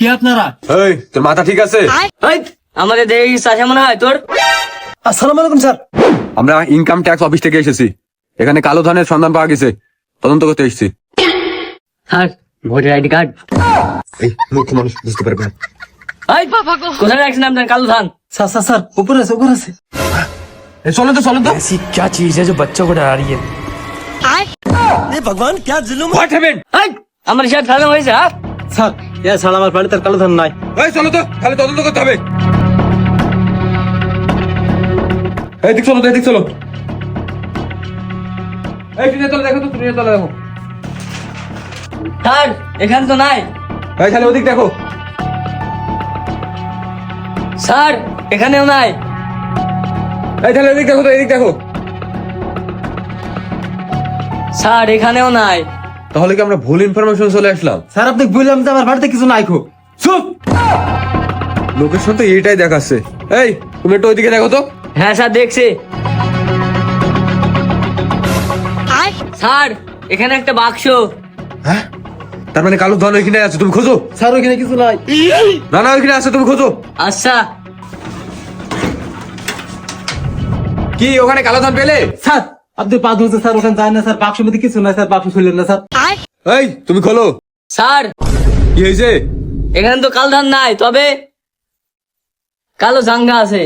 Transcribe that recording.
কি আপনারা? এই তোর মাথা ঠিক আছে? আমাদের দেখে চাষা মনে হয় তোর। আসসালামু আলাইকুম স্যার। আমরা ইনকাম ট্যাক্স অফিস থেকে এসেছি, এখানে কালো ধনের সন্ধান পাওয়া গেছে, তদন্ত করতে এসেছি। Sir voter ID card. এই মূর্খ মানুষ বুঝতে পারবে না। কোথায় রাখছেন আপনার কালো ধান? স্যার স্যার স্যার উপরে আছে উপরে আছে। এই চলো তো চলো তো। ऐसी क्या चीज है जो बच्चों को डरा रही है? What happened? আমার হিসাব ফেলা হয়েছে। স্যার স্যার আমার বাড়িতে আর কালো ধান নাই। এই চলো তো, তাহলে তদন্ত করতে হবে। এই দিক চলো তো, এদিক চলো। এই তুমি চলো, দেখো তো, তুমি চলো দেখো। স্যার এখানে তো নাই। এই তাহলে ওদিক দেখো। স্যার এখানেও নাই। এই তাহলে এদিক দেখো তো, এদিক দেখো। স্যার এখানেও নাই। তাহলে কি আমরা ভুল ইনফরমেশন চলে আসলাম? স্যার আপনি বললাম যে আমার বাড়িতে কিছু নাই খো। চুপ! লোকেশন তো এইটাই দেখাচ্ছে। এই তুমি একটু ওইদিকে দেখো তো। হ্যাঁ স্যার দেখছি। স্যার এখানে একটা বাক্স। হ্যাঁ, তার মানে কালো ধন ওইখানে আছে, তুমি খোঁজো। স্যার ওইখানে কিছু নাই। না না, ওইখানে আছে, তুমি খোঁজো। আচ্ছা কি ওখানে কালো ধন পেলে? স্যার আপনি পা ধুয়েছে স্যার, ওখানে যায় না স্যার, বাক্সের মধ্যে কিছু নাই স্যার, বাক্স খুললেন না স্যার। এই তুমি খোলো। স্যার কি হয়েছে? এখানে তো কালো ধান নাই, তবে কালো জাঙ্গা আছে।